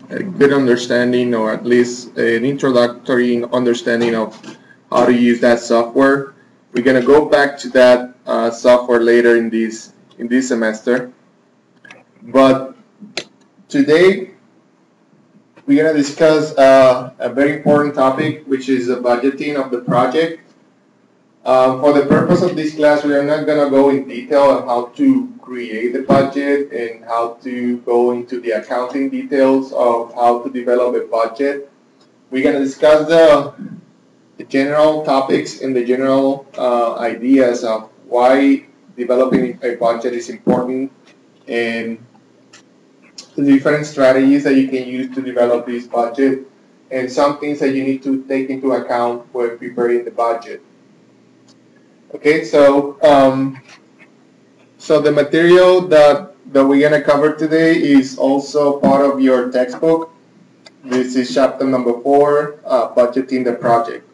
a good understanding, or at least an introductory understanding of how to use that software. We're going to go back to that software later in this semester. But today we're going to discuss a very important topic, which is the budgeting of the project. For the purpose of this class, we are not going to go in detail on how to create the budget and how to go into the accounting details of how to develop a budget. We're going to discuss the general topics and the general ideas of why developing a budget is important, and the different strategies that you can use to develop this budget, and some things that you need to take into account when preparing the budget. Okay, so the material that we're going to cover today is also part of your textbook. This is chapter number 4, budgeting the project.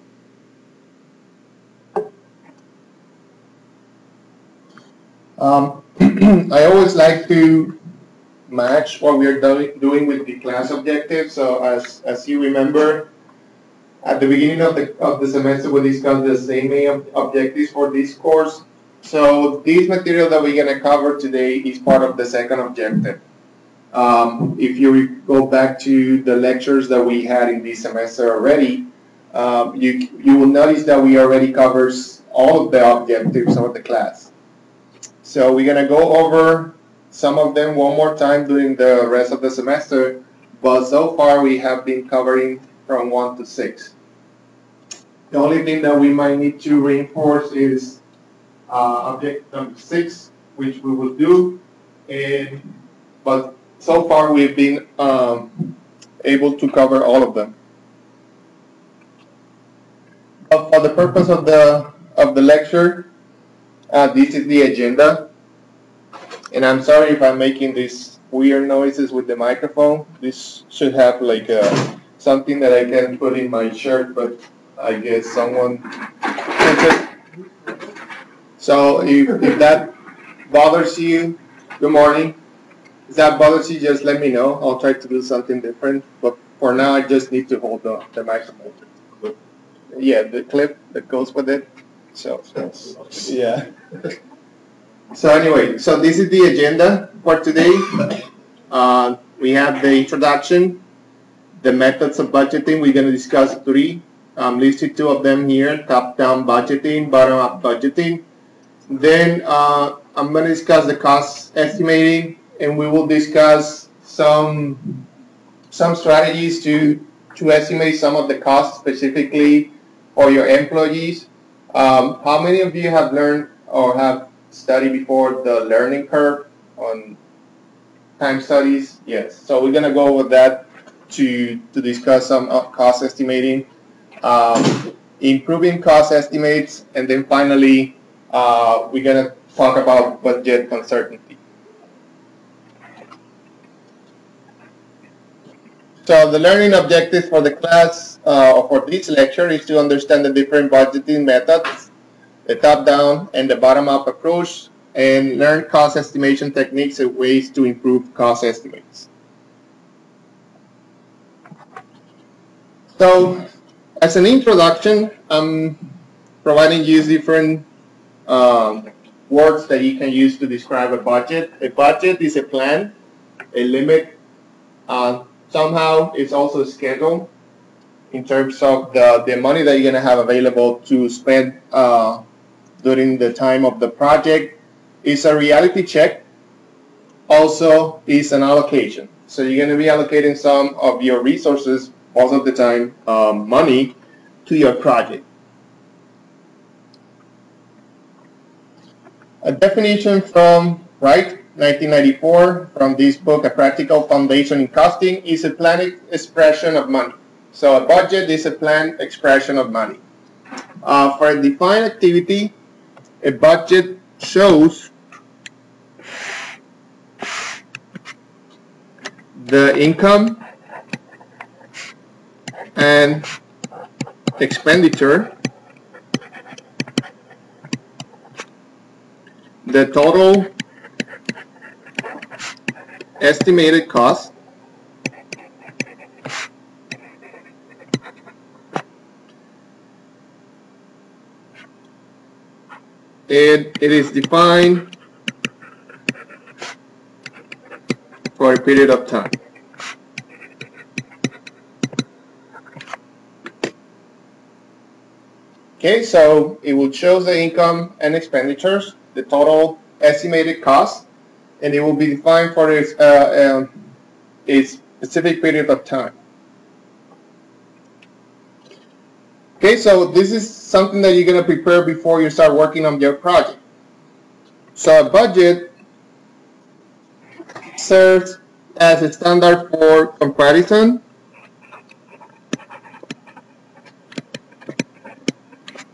I always like to match what we are doing with the class objectives. So as you remember, at the beginning of the semester, we discussed the same objectives for this course. So this material that we're going to cover today is part of the second objective. If you go back to the lectures that we had in this semester already, you will notice that we already covers all of the objectives of the class. So we're going to go over some of them one more time during the rest of the semester, but so far we have been covering from 1 to 6. The only thing that we might need to reinforce is objective number 6, which we will do, but so far we've been able to cover all of them. But for the purpose of the lecture, this is the agenda, and I'm sorry if I'm making these weird noises with the microphone. This should have like something that I can put in my shirt, but I guess someone took it. So if that bothers you, good morning. If that bothers you, just let me know. I'll try to do something different. But for now, I just need to hold the microphone. Yeah, the clip that goes with it. So yeah. So anyway, so this is the agenda for today. We have the introduction, the methods of budgeting. We're going to discuss 3. Listed 2 of them here: top-down budgeting, bottom-up budgeting. Then I'm going to discuss the cost estimating, and we will discuss some strategies to estimate some of the costs specifically for your employees. How many of you have learned or have studied before the learning curve on time studies? Yes. So we're going to go over that to discuss some cost estimating, improving cost estimates, and then finally we're going to talk about budget uncertainty. So the learning objectives for the class or for this lecture is to understand the different budgeting methods, the top-down and the bottom-up approach, and learn cost estimation techniques and ways to improve cost estimates. So as an introduction, I'm providing you different words that you can use to describe a budget. A budget is a plan, a limit. Somehow it's also a schedule in terms of the money that you're going to have available to spend during the time of the project. It's a reality check. Also is an allocation. So you're going to be allocating some of your resources, most of the time money, to your project. A definition from Wright, 1994, from this book, A Practical Foundation in Costing, is a planned expression of money. So a budget is a planned expression of money. For a defined activity, a budget shows the income and expenditure, the total estimated cost, and it is defined for a period of time. Okay, so it will show the income and expenditures, the total estimated cost, and it will be defined for a specific period of time. Okay, so this is something that you're going to prepare before you start working on your project. So a budget serves as a standard for comparison.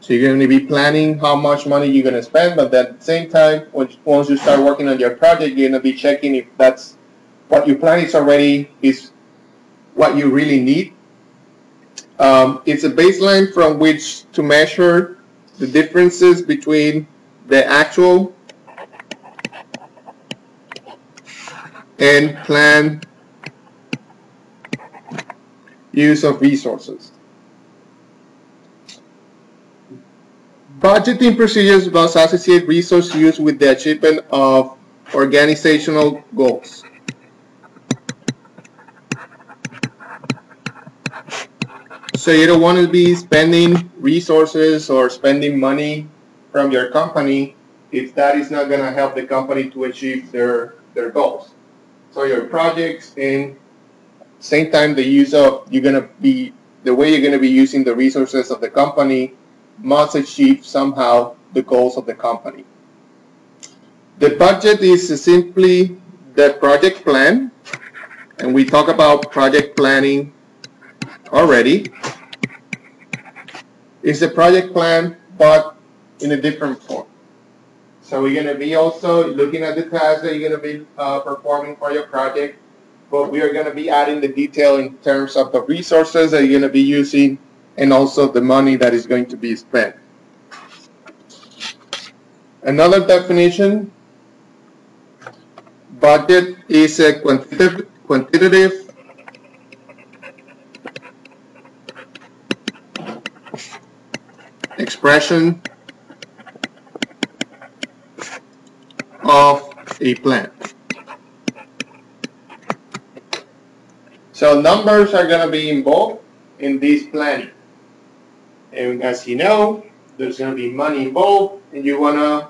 So you're going to be planning how much money you're going to spend, but at the same time, once you start working on your project, you're going to be checking if that's what you plan is what you really need. It's a baseline from which to measure the differences between the actual and planned use of resources. Budgeting procedures must associate resource use with the achievement of organizational goals. So you don't want to be spending resources or spending money from your company if that is not going to help the company to achieve their goals. So your projects and same time the way you're going to be using the resources of the company must achieve somehow the goals of the company. The budget is simply the project plan, and we talk about project planning already. It's a project plan, but in a different form. So we're going to be also looking at the tasks that you're going to be performing for your project, but we are going to be adding the detail in terms of the resources that you're going to be using and also the money that is going to be spent. Another definition, budget is a quantitative expression of a plan. So numbers are going to be involved in this planning. And as you know, there's going to be money involved, and you want to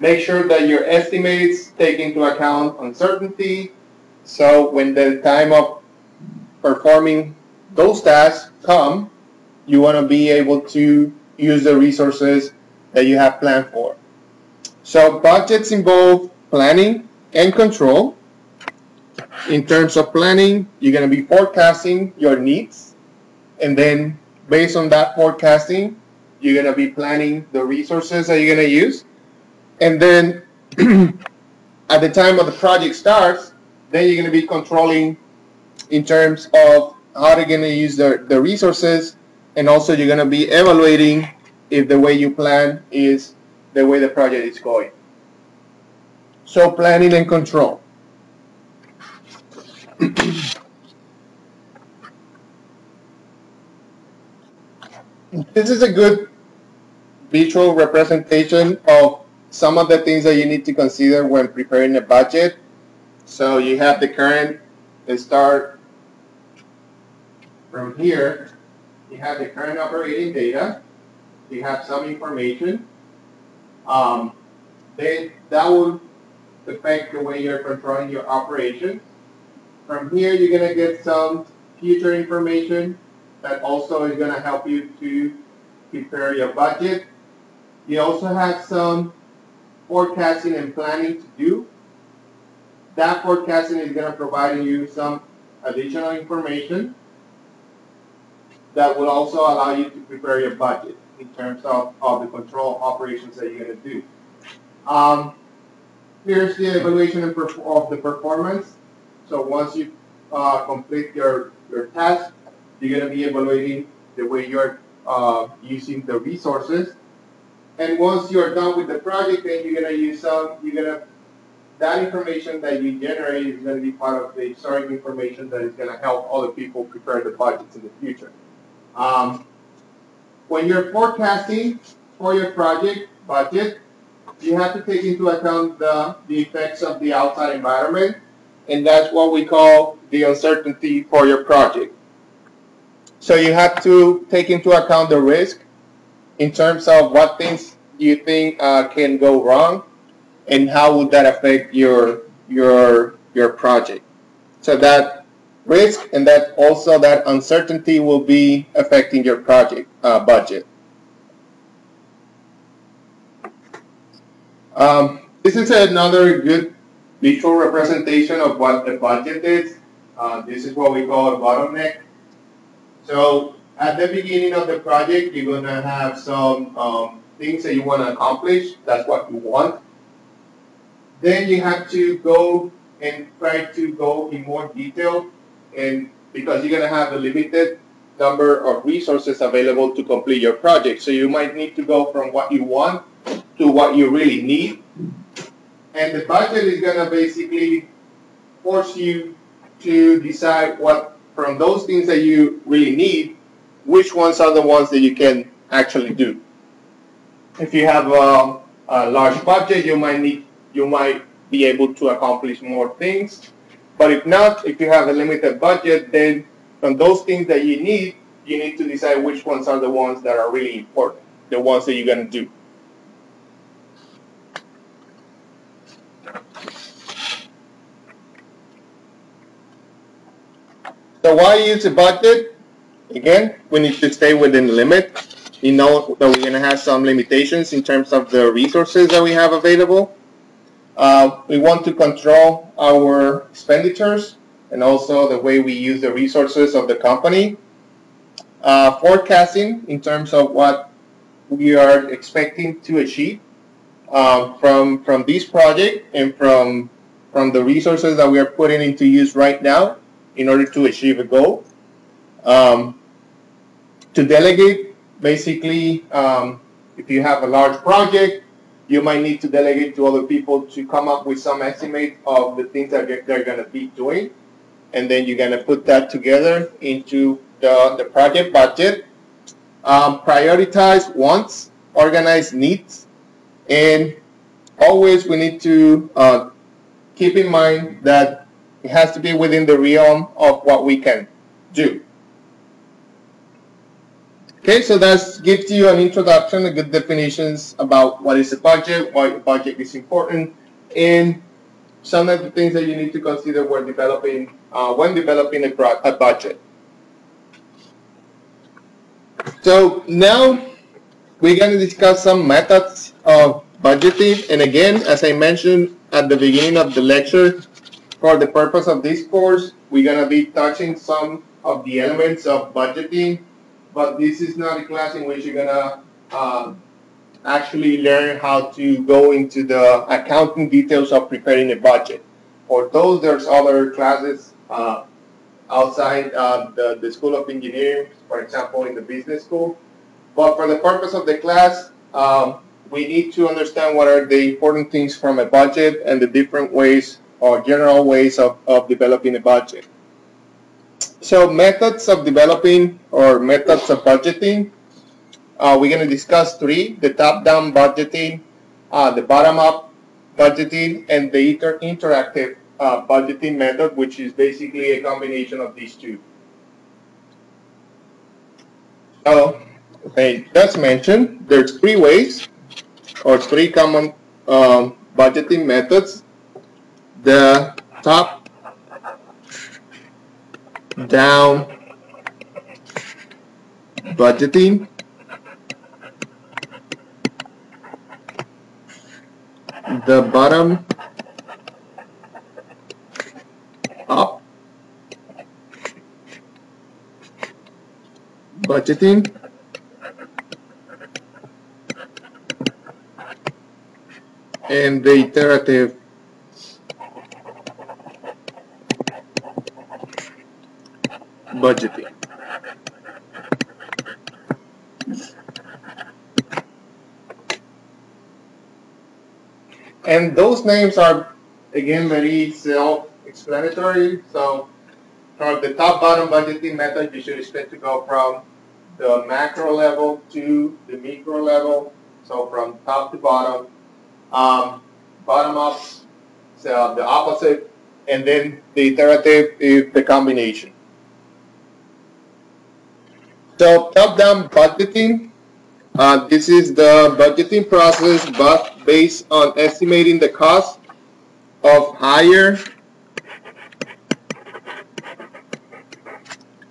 make sure that your estimates take into account uncertainty. So when the time of performing those tasks come, you want to be able to use the resources that you have planned for. So budgets involve planning and control. In terms of planning, you're going to be forecasting your needs, and then based on that forecasting, you're going to be planning the resources that you're going to use. And then at the time of the project starts, then you're going to be controlling in terms of how they're going to use the resources, and also you're going to be evaluating if the way you plan is the way the project is going. So planning and control. This is a good visual representation of some of the things that you need to consider when preparing a budget. So you have the current, start from here, you have the current operating data, you have some information, then that will affect the way you're controlling your operations. From here, you're going to get some future information that also is going to help you to prepare your budget. You also have some forecasting and planning to do. That forecasting is going to provide you some additional information that will also allow you to prepare your budget in terms of the control operations that you're going to do. Here's the evaluation of the performance. So once you complete your task, you're going to be evaluating the way you're using the resources. And once you're done with the project, then you're going to use that information that you generate is going to be part of the historic information that is going to help other people prepare the budgets in the future. When you're forecasting for your project budget, you have to take into account the effects of the outside environment, and that's what we call the uncertainty for your project. So you have to take into account the risk in terms of what things you think can go wrong, and how would that affect your project. So that risk and that also that uncertainty will be affecting your project budget. This is another good visual representation of what the budget is. This is what we call a bottleneck. So at the beginning of the project, you're going to have some things that you want to accomplish. That's what you want. Then you have to go and try to go in more detail, and because you're going to have a limited number of resources available to complete your project. So you might need to go from what you want to what you really need. And the budget is going to basically force you to decide what, from those things that you really need, which ones are the ones that you can actually do. If you have a large budget, you might be able to accomplish more things. But if not, if you have a limited budget, then from those things that you need to decide which ones are the ones that are really important, the ones that you're going to do. So why use a budget? Again, we need to stay within the limit. You know that we're going to have some limitations in terms of the resources that we have available. We want to control our expenditures and also the way we use the resources of the company. Forecasting in terms of what we are expecting to achieve from this project and from the resources that we are putting into use right now in order to achieve a goal. To delegate, basically, if you have a large project, you might need to delegate to other people to come up with some estimate of the things that they're going to be doing. And then you're going to put that together into the project budget. Prioritize wants, organize needs, and always we need to keep in mind that it has to be within the realm of what we can do. Okay, so that gives you an introduction, a good definitions about what is a budget, why a budget is important, and some of the things that you need to consider when developing a budget. So now we're going to discuss some methods of budgeting, and again, as I mentioned at the beginning of the lecture, for the purpose of this course, we're going to be touching some of the elements of budgeting. But this is not a class in which you're going to actually learn how to go into the accounting details of preparing a budget. For those, there's other classes outside the School of Engineering, for example, in the business school. But for the purpose of the class, we need to understand what are the important things from a budget and the different ways or general ways of developing a budget. So methods of developing or methods of budgeting, we're going to discuss three: the top-down budgeting, the bottom-up budgeting, and the interactive budgeting method, which is basically a combination of these two. So, okay, as mentioned, there's three ways or three common budgeting methods: the top-down budgeting, the bottom-up budgeting, and the iterative budgeting. And those names are, again, very self-explanatory. So for the top-bottom budgeting method, you should expect to go from the macro level to the micro level, so from top to bottom. bottom up, so the opposite, and then the iterative is the combination. So top-down budgeting, this is the budgeting process but based on estimating the cost of higher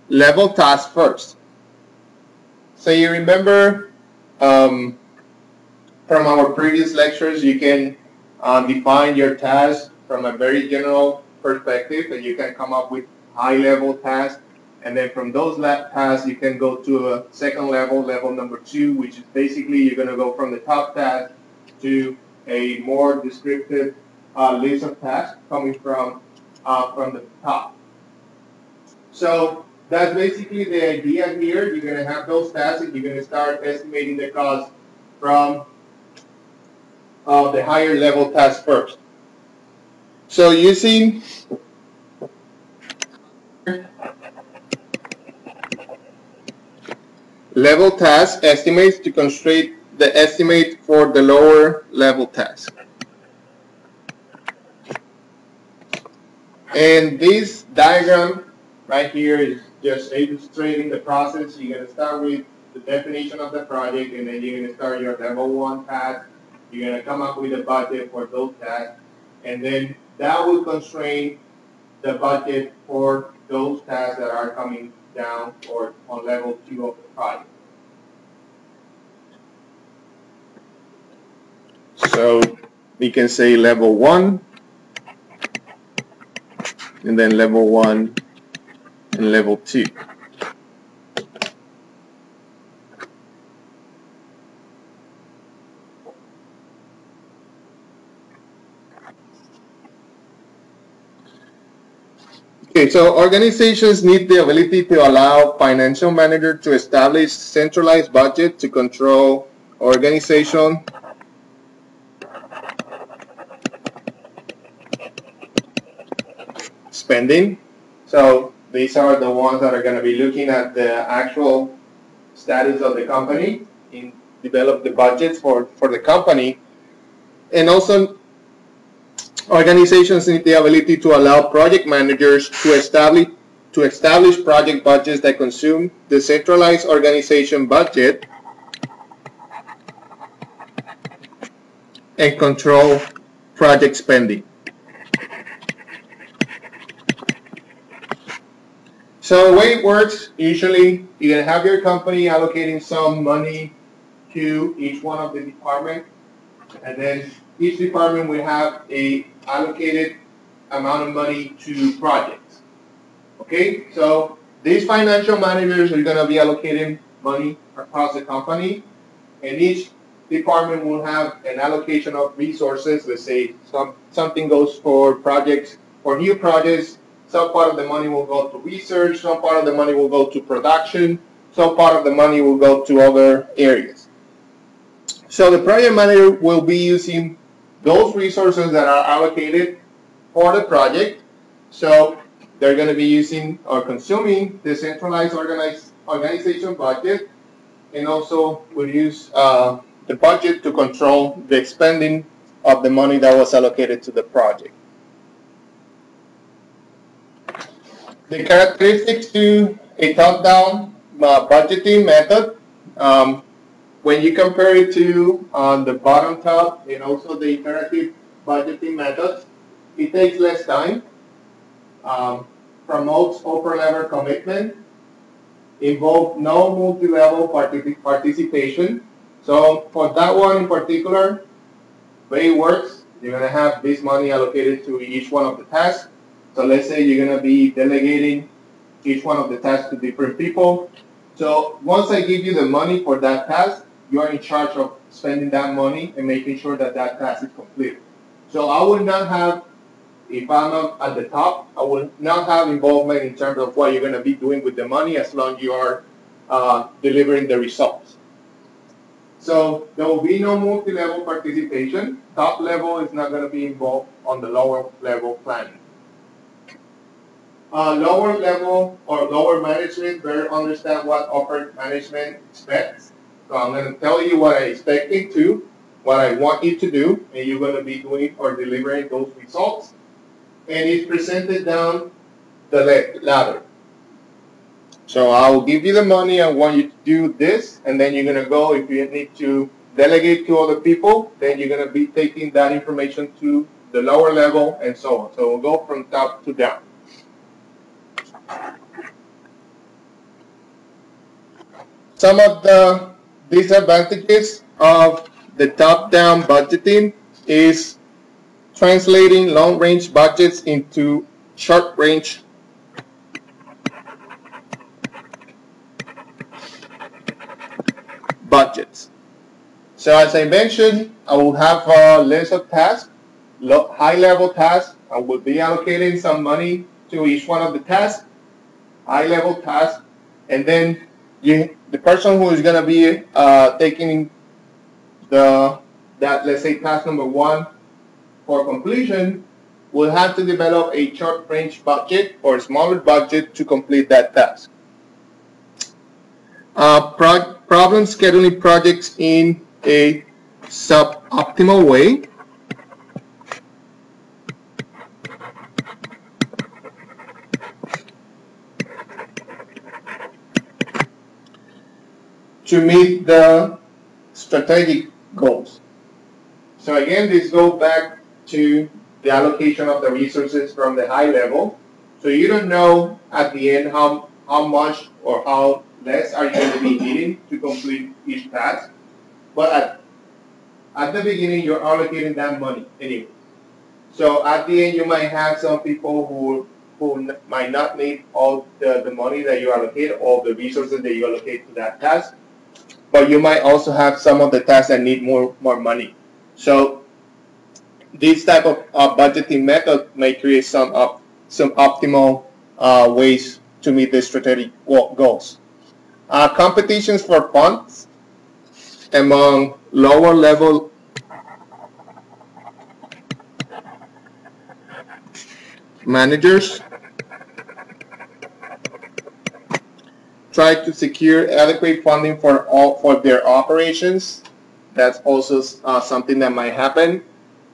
level tasks first. So you remember from our previous lectures, you can define your task from a very general perspective, and you can come up with high-level tasks. And then from those tasks, you can go to a second level, level number 2, which is basically you're going to go from the top task to a more descriptive list of tasks coming from the top. So that's basically the idea here. You're going to have those tasks, and you're going to start estimating the cost from the higher level task first. So using level task estimates to constrain the estimate for the lower level task. And this diagram right here is just illustrating the process. You're going to start with the definition of the project, and then you're going to start your level 1 task. You're going to come up with a budget for those tasks, and then that will constrain the budget for those tasks that are coming down or on level 2 of the project. So we can say level 1, and then level 1 and level 2. Okay, so organizations need the ability to allow financial manager to establish centralized budget to control organization spending. So these are the ones that are going to be looking at the actual status of the company and develop the budgets for the company. And also organizations need the ability to allow project managers to establish project budgets that consume the centralized organization budget and control project spending. So the way it works, usually you're going to have your company allocating some money to each one of the departments, and then each department will have a allocated amount of money to projects. Okay, so these financial managers are going to be allocating money across the company, and each department will have an allocation of resources. Let's say something goes for projects, for new projects. Some part of the money will go to research, some part of the money will go to production, some part of the money will go to other areas. So the project manager will be using those resources that are allocated for the project. So they're going to be using or consuming the centralized organization budget, and also will use the budget to control the spending of the money that was allocated to the project. The characteristics to a top-down budgeting method, when you compare it to the bottom-top and also the iterative budgeting methods, it takes less time, promotes upper-level commitment, involves no multi-level participation. So for that one in particular, the way it works, you're going to have this money allocated to each one of the tasks. So let's say you're going to be delegating each one of the tasks to different people. So once I give you the money for that task, you are in charge of spending that money and making sure that that task is complete. So I will not have, if I'm not at the top, I will not have involvement in terms of what you're going to be doing with the money as long as you are delivering the results. So there will be no multi-level participation. Top level is not going to be involved on the lower level planning. Lower level or lower management better understand what upper management expects. So I'm going to tell you what I expect it to. what I want you to do, and you're going to be doing or delivering those results. And it's presented down the ladder. So I'll give you the money, I want you to do this, and then you're going to go, if you need to delegate to other people, then you're going to be taking that information to the lower level and so on. So we'll go from top to down. Some of the disadvantages of the top-down budgeting is translating long-range budgets into short-range budgets. So as I mentioned, I will have a list of tasks, high-level tasks. I will be allocating some money to each one of the tasks, high-level tasks, and then the person who is going to be taking let's say task number 1 for completion will have to develop a short-range budget or smaller budget to complete that task. Problem scheduling projects in a suboptimal way. To meet the strategic goals. So again, this goes back to the allocation of the resources from the high level. So you don't know at the end how much or how less are you going to be needing to complete each task. But at the beginning, you're allocating that money anyway. So at the end, you might have some people who might not need all the money that you allocate, all the resources that you allocate to that task. But you might also have some of the tasks that need more money. So this type of budgeting method may create some optimal ways to meet the strategic goals. Competitions for funds among lower level managers. Try to secure adequate funding for their operations. That's also something that might happen.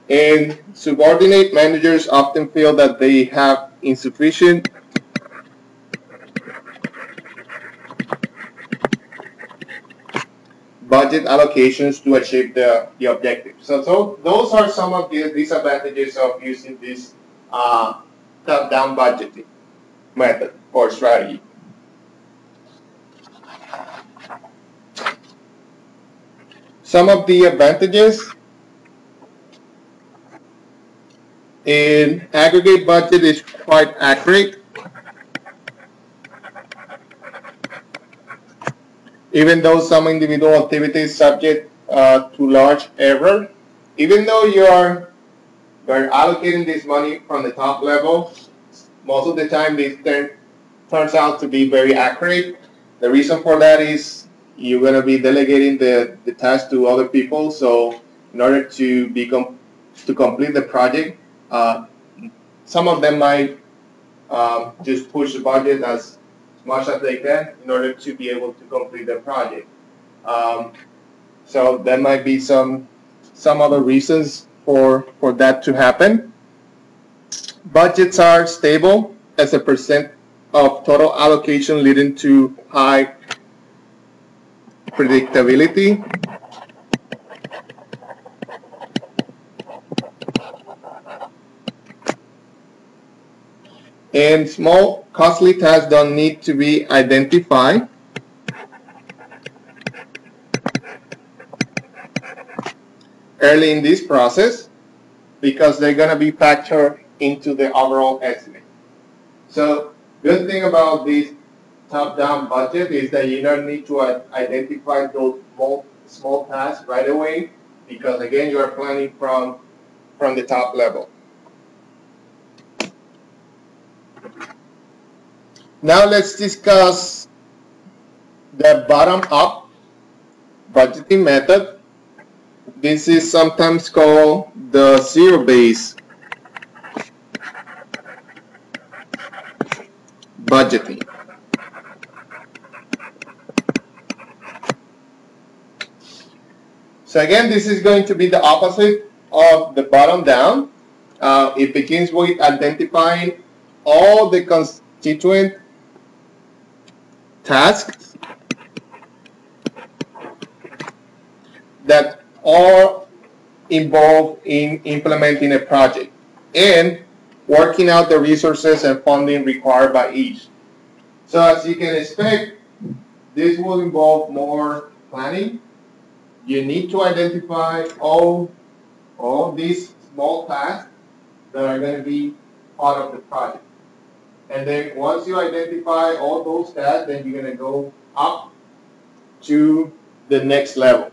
And subordinate managers often feel that they have insufficient budget allocations to achieve the objective. So those are some of the disadvantages of using this top-down budgeting method or strategy. Some of the advantages in aggregate budget is quite accurate. Even though some individual activities subject to large error, even though you're allocating this money from the top level, most of the time this turns out to be very accurate. The reason for that is you're going to be delegating the task to other people. So in order to complete the project, some of them might just push the budget as much as they can in order to be able to complete the project. So there might be some other reasons for that to happen. Budgets are stable as a percent of total allocation, leading to high predictability. And small, costly tasks don't need to be identified. Early in this process, because they're going to be factored into the overall estimate. So, good thing about this top-down budget is that you don't need to identify those small tasks right away, because again, you are planning from the top level. Now let's discuss the bottom-up budgeting method. This is sometimes called the zero-based budgeting. So again, this is going to be the opposite of the bottom down. It begins with identifying all the constituent tasks that are involved in implementing a project and working out the resources and funding required by each. So as you can expect, this will involve more planning. You need to identify all these small tasks that are going to be part of the project. And then once you identify all those tasks, then you're going to go up to the next level.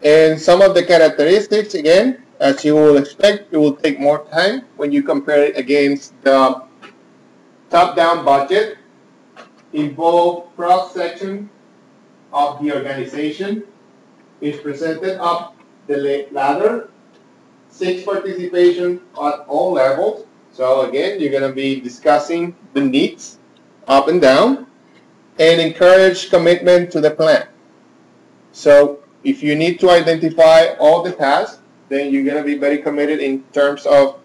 And some of the characteristics, again, as you will expect, it will take more time when you compare it against the top-down budget. Involve cross-section of the organization. Is presented up the ladder. 6 participation at all levels. So again, you're going to be discussing the needs up and down, and encourage commitment to the plan. So if you need to identify all the tasks, then you're going to be very committed in terms of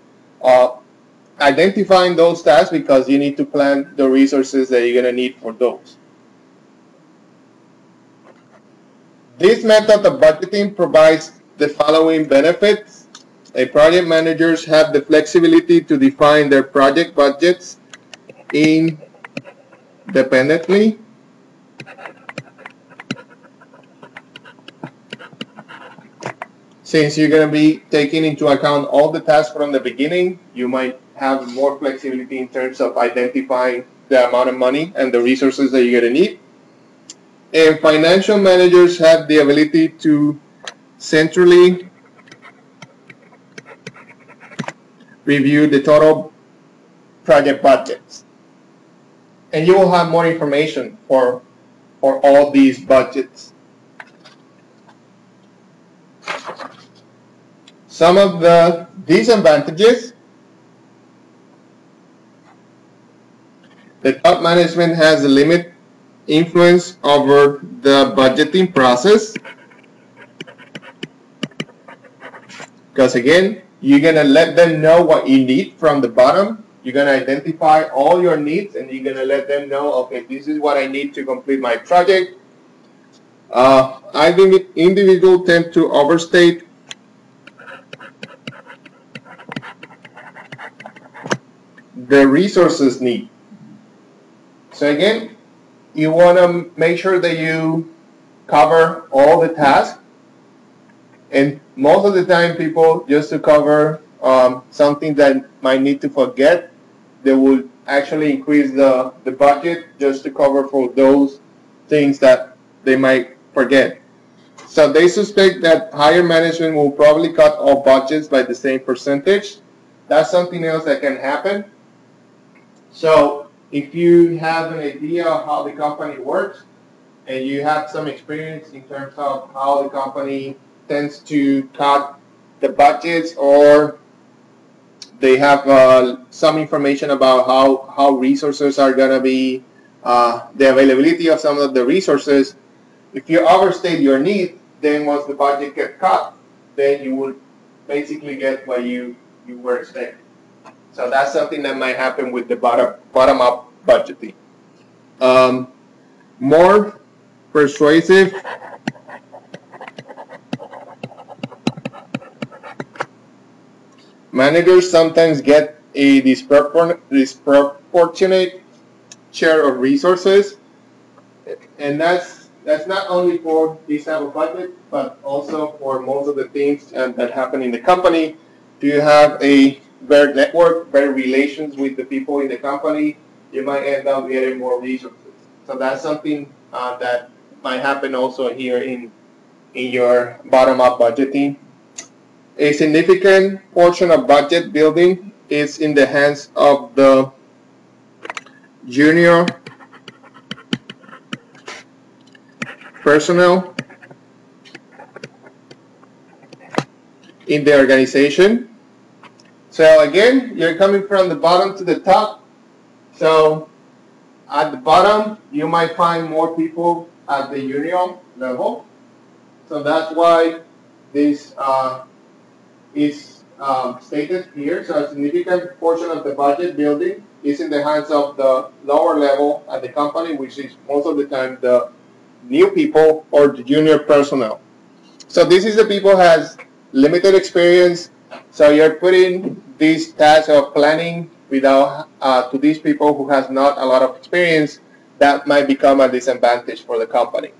identifying those tasks, because you need to plan the resources that you're going to need for those. This method of budgeting provides the following benefits. Project managers have the flexibility to define their project budgets independently. Since you're going to be taking into account all the tasks from the beginning, you might have more flexibility in terms of identifying the amount of money and the resources that you're going to need. And financial managers have the ability to centrally review the total project budgets. And you will have more information for all these budgets. Some of the disadvantages: the top management has a limited influence over the budgeting process, because again, you're going to let them know what you need from the bottom. You're going to identify all your needs, and you're going to let them know, okay, this is what I need to complete my project. I think individuals tend to overstate the resources need. So again, you want to make sure that you cover all the tasks, and most of the time people, just to cover something that might need to forget, they will actually increase the budget just to cover for those things that they might forget. So they suspect that higher management will probably cut all budgets by the same percentage. That's something else that can happen. So if you have an idea of how the company works, and you have some experience in terms of how the company tends to cut the budgets, or they have some information about how resources are going to be, the availability of some of the resources, if you overstate your need, then once the budget gets cut, then you will basically get what you were expecting. So that's something that might happen with the bottom-up budgeting. More persuasive managers sometimes get a disproportionate share of resources, and that's not only for this type of budget, but also for most of the things that happen in the company. Do you have a better network, better relations with the people in the company, you might end up getting more resources. So that's something that might happen also here in your bottom-up budgeting. A significant portion of budget building is in the hands of the junior personnel in the organization. So again, you're coming from the bottom to the top. So at the bottom, you might find more people at the junior level. So that's why this is stated here. So a significant portion of the budget building is in the hands of the lower level at the company, which is most of the time the new people or the junior personnel. So this is the people who has limited experience. So you're putting this task of planning without to these people who has not a lot of experience. That might become a disadvantage for the company.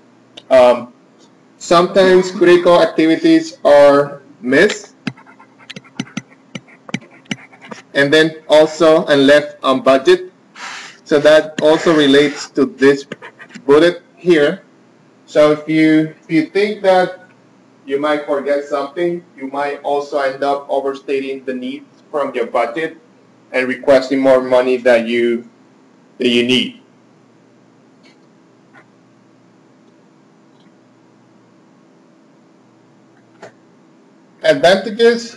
Sometimes critical activities are missed, and then also and left on budget. So that also relates to this bullet here. So if you think that you might forget something, you might also end up overstating the needs from your budget and requesting more money that you need. Advantages,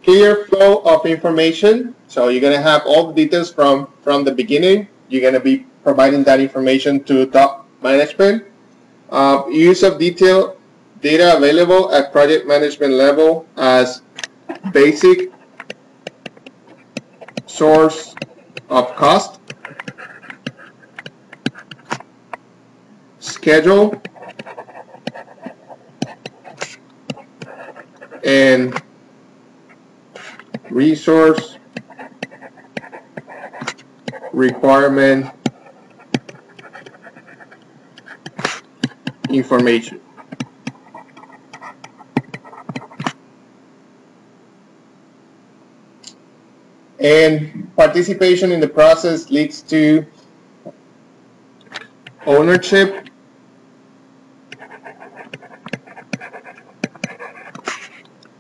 clear flow of information. So you're going to have all the details from the beginning. You're going to be providing that information to top management. Use of detailed data available at project management level as basic source of cost, schedule, and resource requirement information. And participation in the process leads to ownership,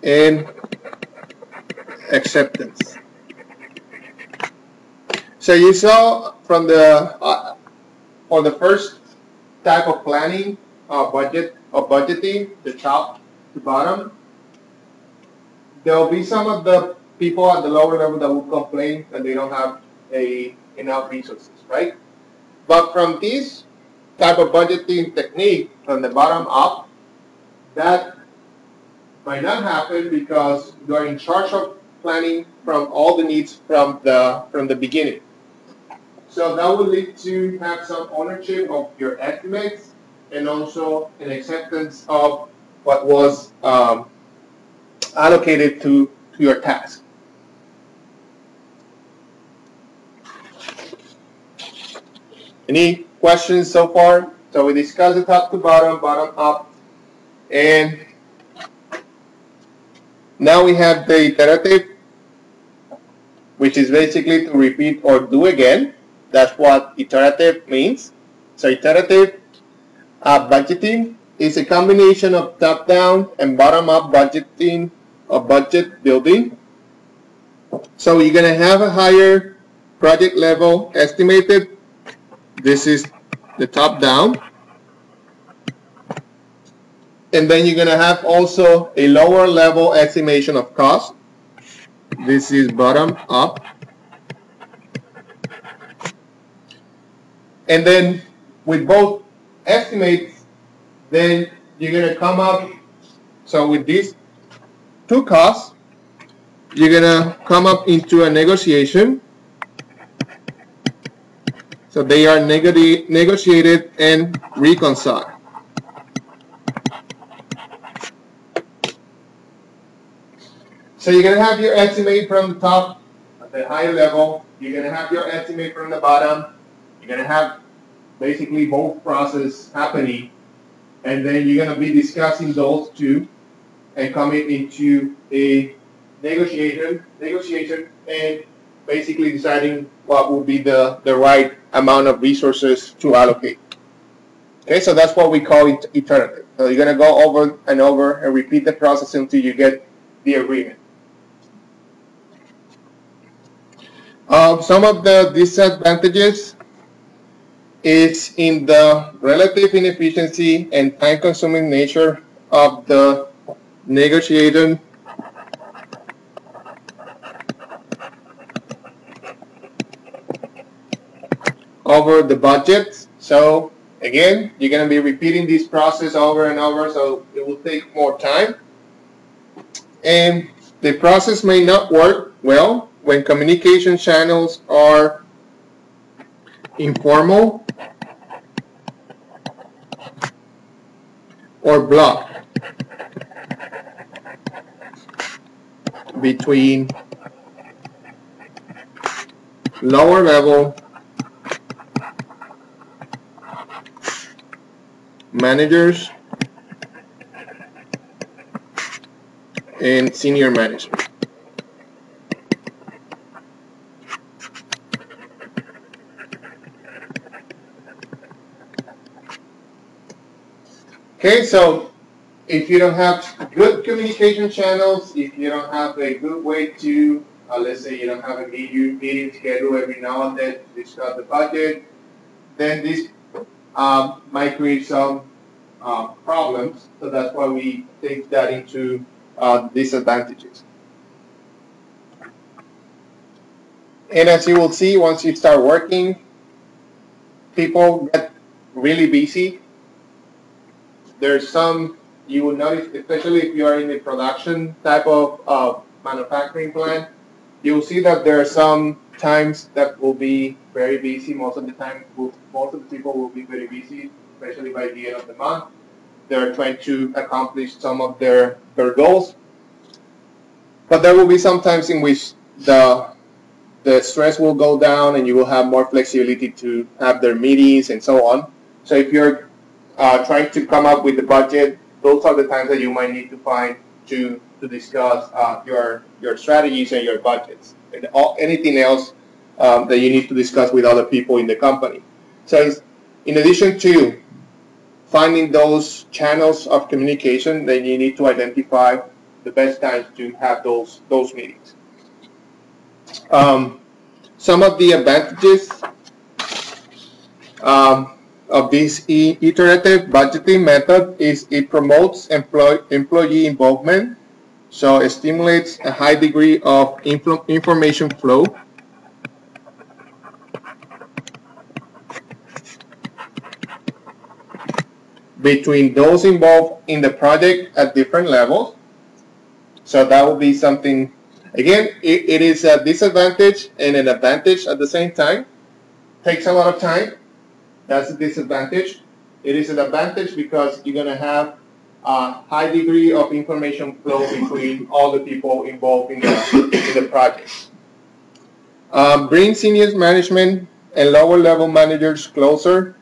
and acceptance. So you saw from the for the first type of planning, budgeting, the top to bottom, there will be some of the people at the lower level that will complain that they don't have enough resources, right? But from this type of budgeting technique, from the bottom up, that might not happen because you are in charge of planning from all the needs from the beginning. So that will lead to have some ownership of your estimates and also an acceptance of what was allocated to your task. Any questions so far? So we discussed the top to bottom, bottom up, and now we have the iterative, which is basically to repeat or do again. That's what iterative means. So iterative budgeting is a combination of top-down and bottom-up budgeting or budget building. So you're going to have a higher project level estimated. This is the top-down. And then you're going to have also a lower level estimation of cost. This is bottom-up. And then with both estimates, then you're going to come up, so with these two costs, you're going to come up into a negotiation. So they are negotiated and reconciled. So you're going to have your estimate from the top at the higher level. You're going to have your estimate from the bottom. You're going to have basically both processes happening. And then you're going to be discussing those two and coming into a negotiation and basically deciding what will be the right amount of resources to allocate. Okay, so that's what we call it iterative. So you're going to go over and over and repeat the process until you get the agreement. Some of the disadvantages is in the relative inefficiency and time-consuming nature of the negotiation over the budget. So again, you're going to be repeating this process over and over, so it will take more time. And the process may not work well when communication channels are informal or blocked between lower level managers and senior management. Okay, so if you don't have good communication channels, if you don't have a good way to, let's say you don't have a meeting schedule every now and then to discuss the budget, then this might create some problems. So that's why we take that into disadvantages. And as you will see, once you start working, people get really busy. There's some, you will notice, especially if you are in a production type of manufacturing plant, you will see that there are some times that will be very busy. Most of the time, most of the people will be very busy, especially by the end of the month. They're trying to accomplish some of their goals. But there will be some times in which the stress will go down and you will have more flexibility to have their meetings and so on. So if you're trying to come up with the budget, those are the times that you might need to find to discuss your strategies and your budgets and anything else that you need to discuss with other people in the company. So in addition to finding those channels of communication, then you need to identify the best times to have those meetings. Some of the advantages of this iterative budgeting method is it promotes employee involvement, so it stimulates a high degree of information flow. Between those involved in the project at different levels. So that will be something, again, it is a disadvantage and an advantage at the same time. Takes a lot of time. That's a disadvantage. It is an advantage because you're going to have a high degree of information flow between all the people involved in the project. Bring senior management and lower level managers closer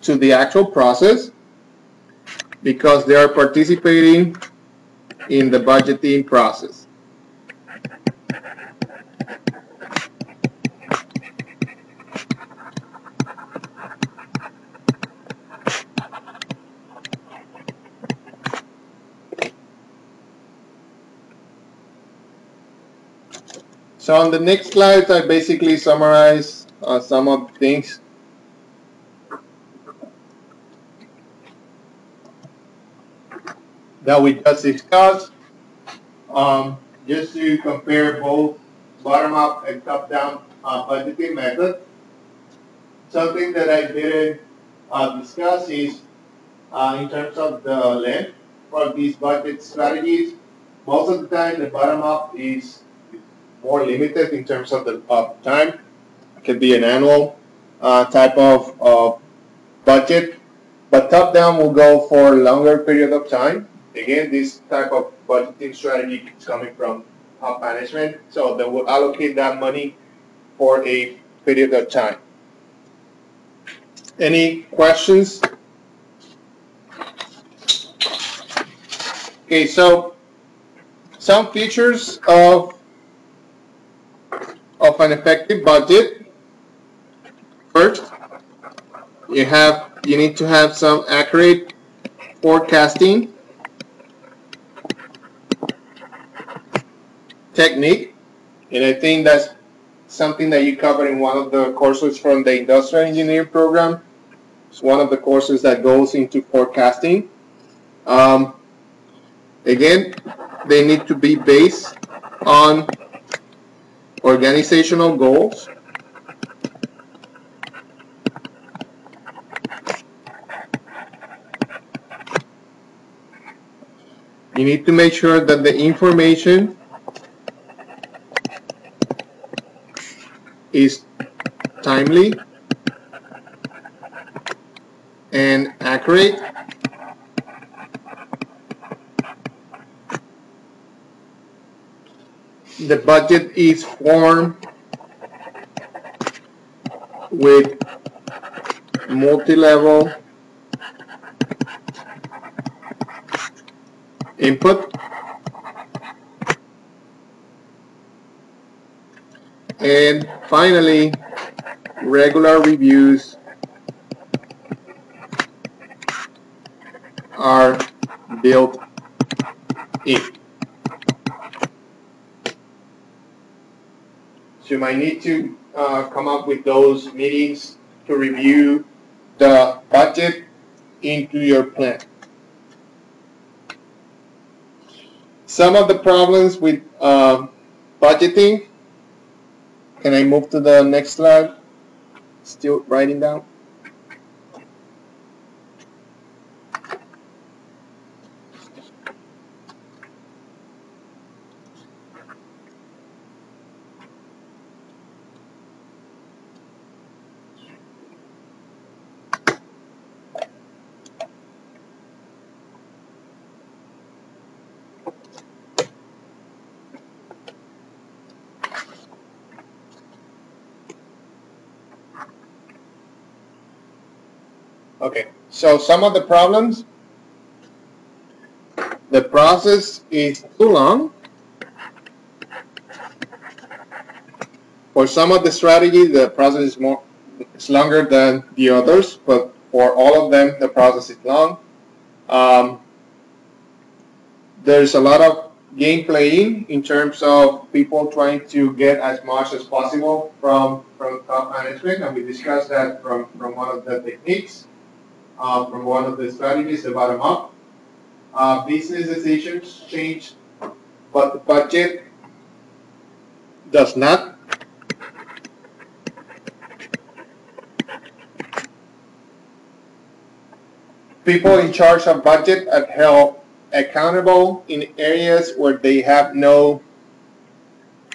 to the actual process because they are participating in the budgeting process. So on the next slide, I basically summarize some of the things. That we just discussed, just to compare both bottom-up and top-down budgeting methods. Something that I didn't discuss is in terms of the length for these budget strategies. Most of the time, the bottom-up is more limited in terms of the time. It could be an annual type of budget, but top-down will go for a longer period of time. Again, this type of budgeting strategy is coming from top management, so they will allocate that money for a period of time. Any questions? Okay, so some features of an effective budget. First, you need to have some accurate forecasting technique, and I think that's something that you cover in one of the courses from the industrial engineering program. It's one of the courses that goes into forecasting. Again, they need to be based on organizational goals You need to make sure that the information is timely and accurate. The budget is formed with multi-level input and finally regular reviews are built in. So you might need to come up with those meetings to review the budget into your plan. Some of the problems with budgeting. Can I move to the next slide? Still writing down. Okay, so some of the problems, the process is too long. For some of the strategies, the process is longer than the others, but for all of them, the process is long. There's a lot of game playing in terms of people trying to get as much as possible from top management, and we discussed that from one of the techniques. From one of the strategies, the bottom up. Business decisions change, but the budget does not. People in charge of budget are held accountable in areas where they have no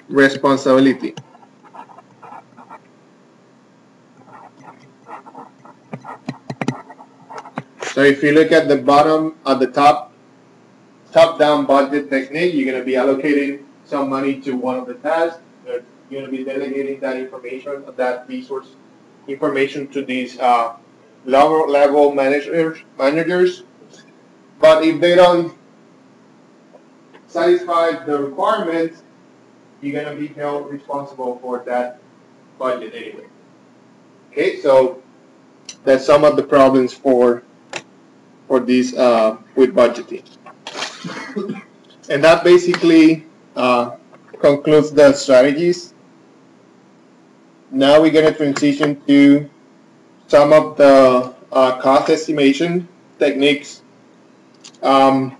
responsibility. So if you look at the bottom, at the top-down budget technique, you're going to be allocating some money to one of the tasks. You're going to be delegating that information, that resource information to these lower-level managers. But if they don't satisfy the requirements, you're going to be held responsible for that budget anyway. Okay, so that's some of the problems for these with budgeting. And that basically concludes the strategies. Now we're going to transition to some of the cost estimation techniques. And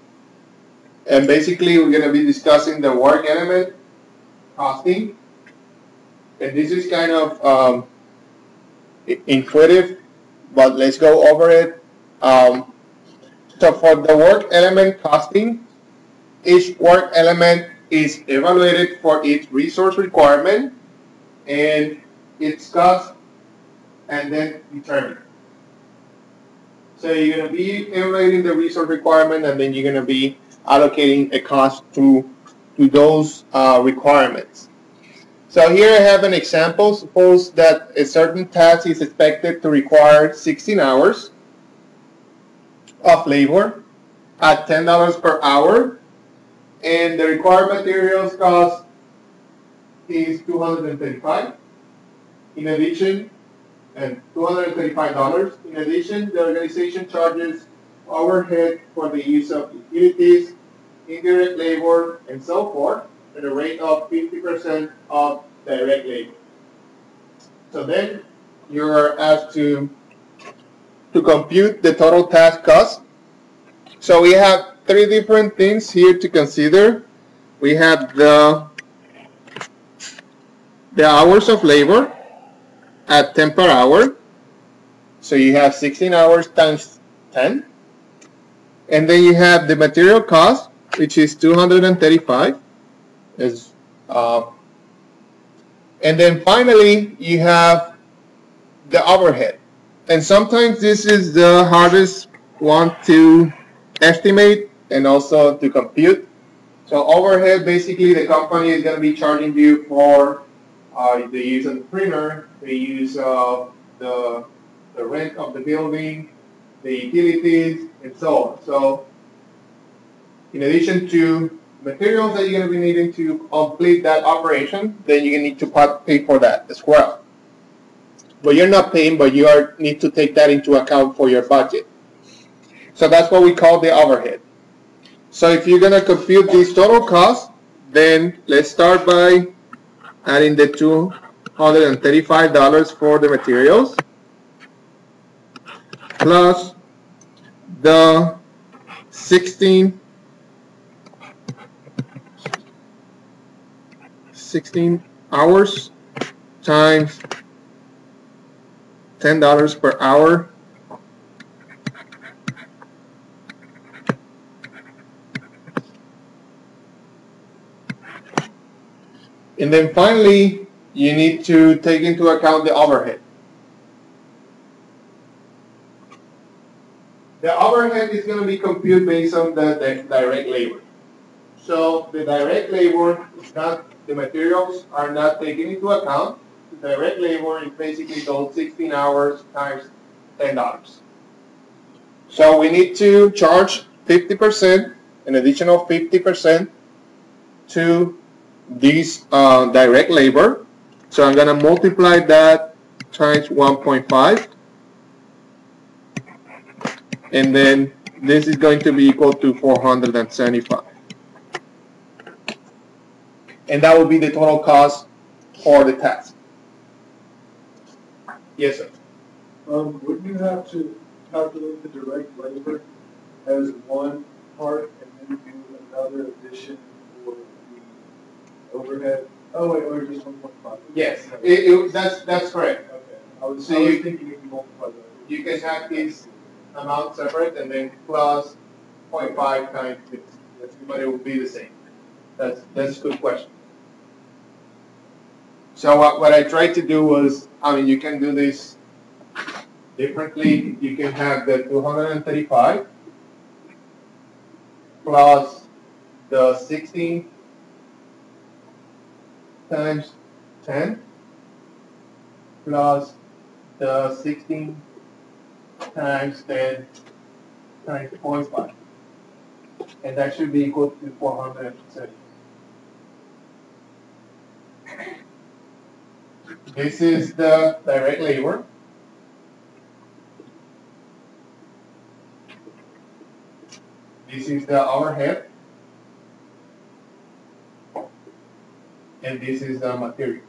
basically we're going to be discussing the work element costing. And this is kind of intuitive, but let's go over it. So for the work element costing, each work element is evaluated for its resource requirement and its cost, and then determined. So you're going to be evaluating the resource requirement, and then you're going to be allocating a cost to those requirements. So here I have an example. Suppose that a certain task is expected to require 16 hours of labor at $10 per hour, and the required materials cost is $235. In addition, and $235. In addition, the organization charges overhead for the use of utilities, indirect labor, and so forth, at a rate of 50% of direct labor. So then you're asked to compute the total task cost. So we have three different things here to consider. We have the hours of labor at 10 per hour. So you have 16 hours times 10. And then you have the material cost which is 235. And then finally, you have the overhead. And sometimes this is the hardest one to estimate and also to compute. So overhead, basically the company is going to be charging you for the use of the printer, the use of the rent of the building, the utilities, and so on. So in addition to materials that you're going to be needing to complete that operation, then you need to pay for that as well. But you're not paying, but you need to take that into account for your budget. So that's what we call the overhead. So if you're going to compute this total cost, then let's start by adding the $235 for the materials plus the 16 hours times $10 per hour and then finally you need to take into account the overhead. The overhead is going to be computed based on the direct labor. So the direct labor is not, the materials are not taken into account. The direct labor is basically those 16 hours times $10. So we need to charge 50%, an additional 50% to this direct labor. So I'm going to multiply that times 1.5. And then this is going to be equal to 475. And that will be the total cost for the task. Yes, sir. Wouldn't you have to calculate the direct labor as one part and then do another addition for the overhead? Oh wait, or just 1.5? Yes, that's correct. Okay. I was thinking if you multiply that. You can have this amount separate and then plus 0.5 times this, but it will be the same. That's a good question. So what I tried to do was, you can do this differently. You can have the 235 plus the 16 times 10 plus the 16 times 10 times 0.5. And that should be equal to 470. This is the direct labor. This is the overhead. And this is the materials.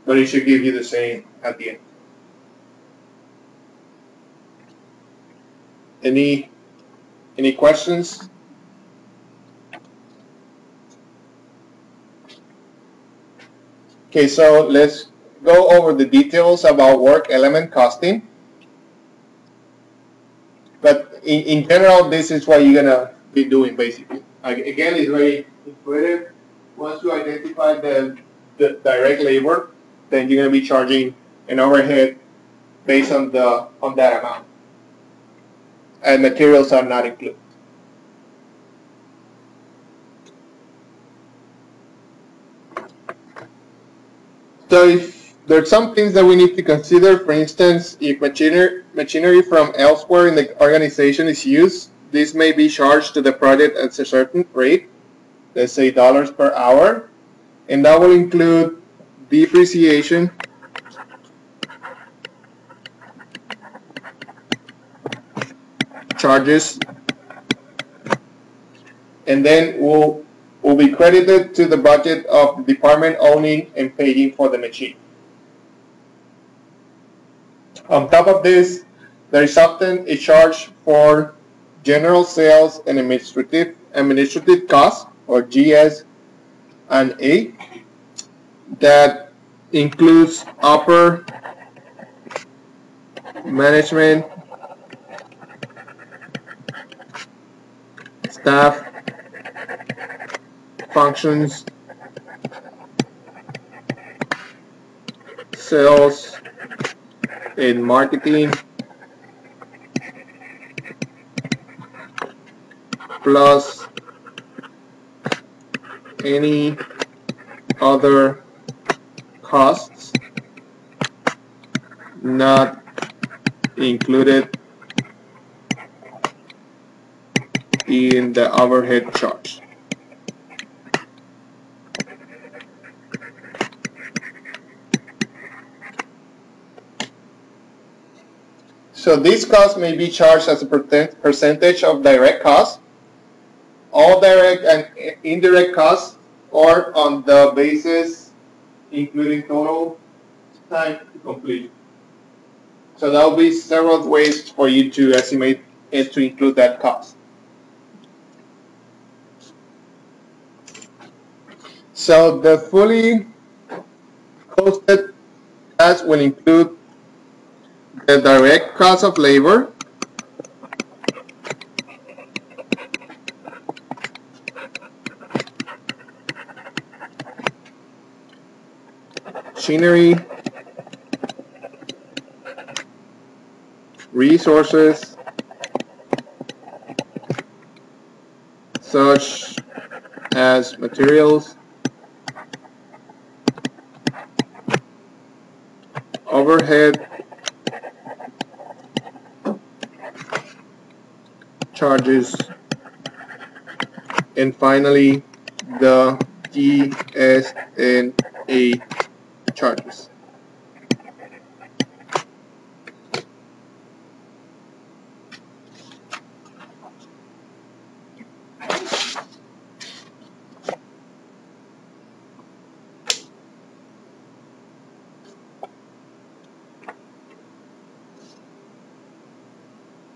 But it should give you the same at the end. Any questions? Okay, so let's go over the details about work element costing. But in general, this is what you're gonna be doing basically. Again, it's very intuitive. Once you identify the direct labor, then you're gonna be charging an overhead based on that amount. And materials are not included. So if there's some things that we need to consider, for instance, if machinery from elsewhere in the organization is used, this may be charged to the project at a certain rate, let's say dollars per hour, and that will include depreciation, charges, and then will be credited to the budget of the department owning and paying for the machine. On top of this, there is often a charge for general sales and administrative costs, or GS&A, that includes upper management, staff, functions, sales, and marketing, plus any other costs not included in the overhead charge. So these costs may be charged as a percentage of direct costs, all direct and indirect costs, or on the basis including total time to complete. So there will be several ways for you to estimate and to include that cost. So the fully costed cost will include the direct cost of labor, machinery, resources such as materials, overhead charges, and finally the GSNA charges.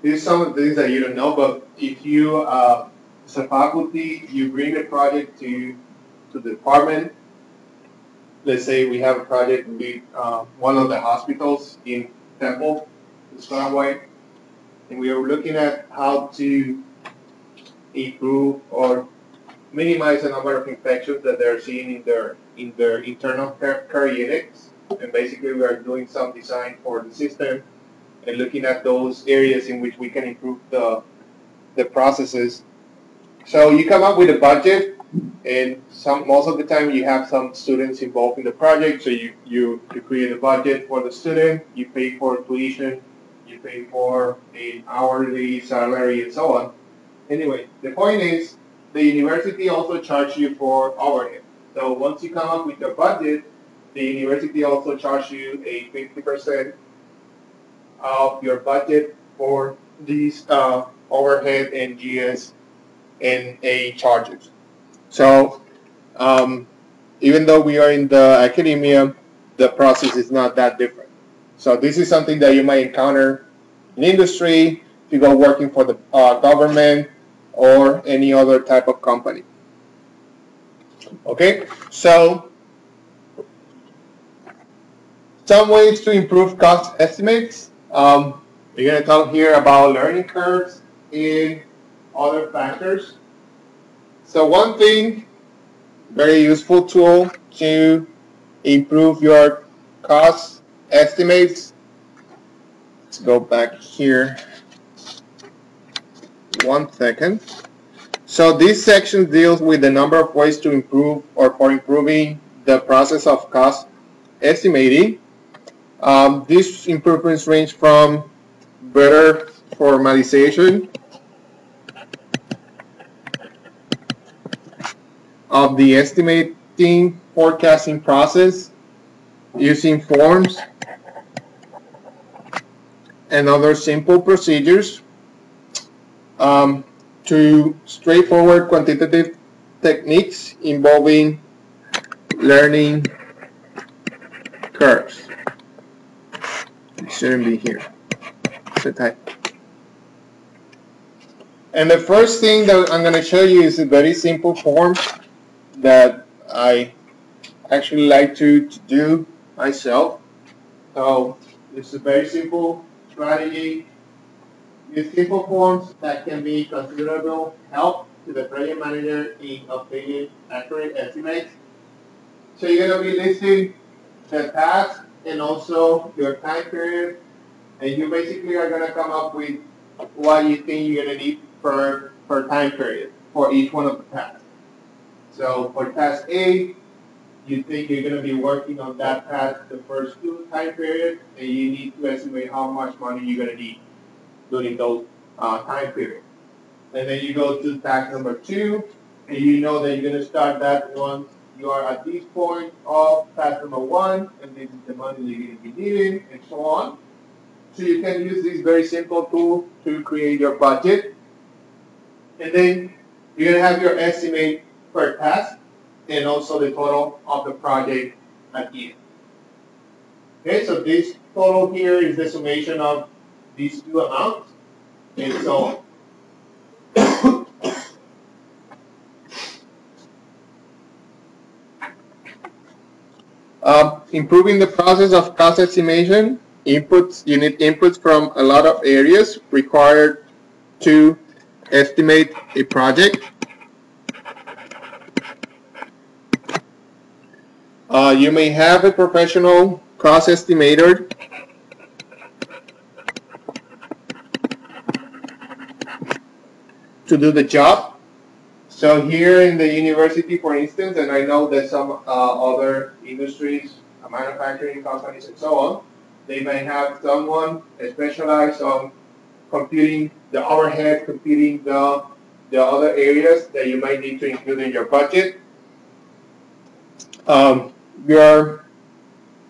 These are some of the things that you don't know, but if you, as a faculty, you bring a project to the department. Let's say we have a project with one of the hospitals in Temple, Paraguay, and we are looking at how to improve or minimize the number of infections that they're seeing in their internal care units. And basically, we are doing some design for the system and looking at those areas in which we can improve the processes. So you come up with a budget, and most of the time you have some students involved in the project. So you create a budget for the student, you pay for tuition, you pay for an hourly salary, and so on. Anyway, the point is the university also charges you for overhead. So once you come up with your budget, the university also charges you a 50% of your budget for these overhead and GS and A charges. So even though we are in the academia, the process is not that different. So this is something that you might encounter in industry, if you go working for the government or any other type of company. Okay, so some ways to improve cost estimates. We're going to talk here about learning curves and other factors. So one thing, very useful tool to improve your cost estimates. Let's go back here 1 second. So this section deals with the number of ways to improve or for improving the process of cost estimating. These improvements range from better formalization of the estimating forecasting process using forms and other simple procedures to straightforward quantitative techniques involving learning curves. It shouldn't be here. So type. And the first thing that I'm going to show you is a very simple form that I actually like to do myself. So it's a very simple strategy. Use simple forms that can be considerable help to the project manager in obtaining accurate estimates. So you're going to be listing the task and also your time period, and you basically are going to come up with what you think you're going to need per time period for each one of the tasks. So for task A, you think you're going to be working on that task the first 2 time periods, and you need to estimate how much money you're going to need during those time periods. And then you go to task number 2, and you know that you're going to start that once you are at this point of task number 1, and this is the money that you're going to be needing, and so on. So you can use this very simple tool to create your budget. And then you're going to have your estimate per task and also the total of the project at the end. Okay, so this total here is the summation of these 2 amounts and so on. Improving the process of cost estimation, you need inputs from a lot of areas required to estimate a project. You may have a professional cost estimator to do the job. So here in the university, for instance, and I know that some other industries, manufacturing companies and so on, they may have someone specialized on computing the overhead, computing the other areas that you might need to include in your budget. You're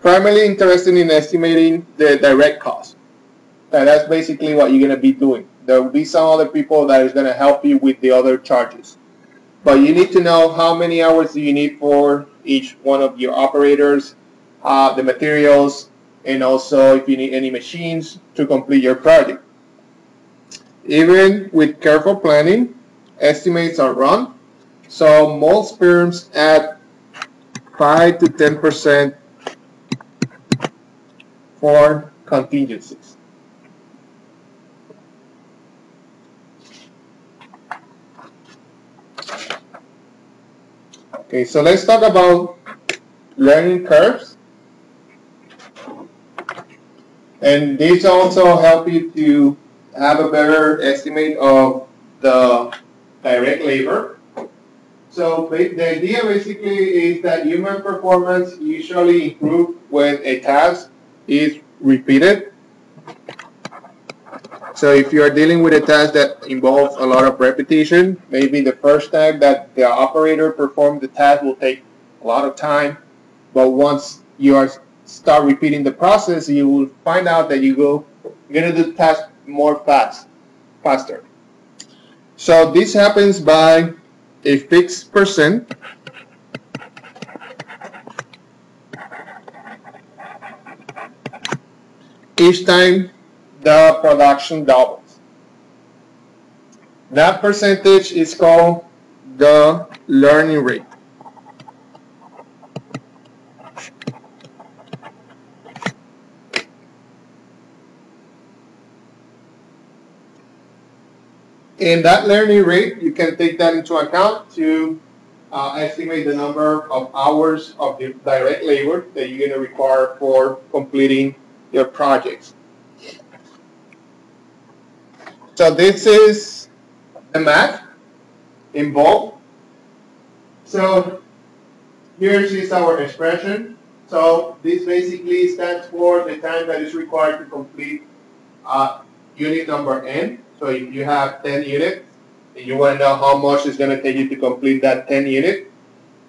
primarily interested in estimating the direct cost. And that's basically what you're going to be doing. There will be some other people that is going to help you with the other charges. But you need to know how many hours do you need for each one of your operators, the materials, and also if you need any machines to complete your project. Even with careful planning, estimates are run. So most firms add 5 to 10% for contingencies. Okay, so let's talk about learning curves. And these also help you to have a better estimate of the direct labor. So the idea basically is that human performance usually improves when a task is repeated. So if you are dealing with a task that involves a lot of repetition, maybe the first time that the operator performs the task will take a lot of time, but once you start repeating the process, you will find out that you're going to do the task more faster. So this happens by a fixed percent each time the production doubles. That percentage is called the learning rate. In that learning rate, you can take that into account to estimate the number of hours of the direct labor that you're going to require for completing your projects. So this is the math involved. So here is our expression. So this basically stands for the time that is required to complete unit number n. So if you have 10 units and you want to know how much it's going to take you to complete that 10 unit,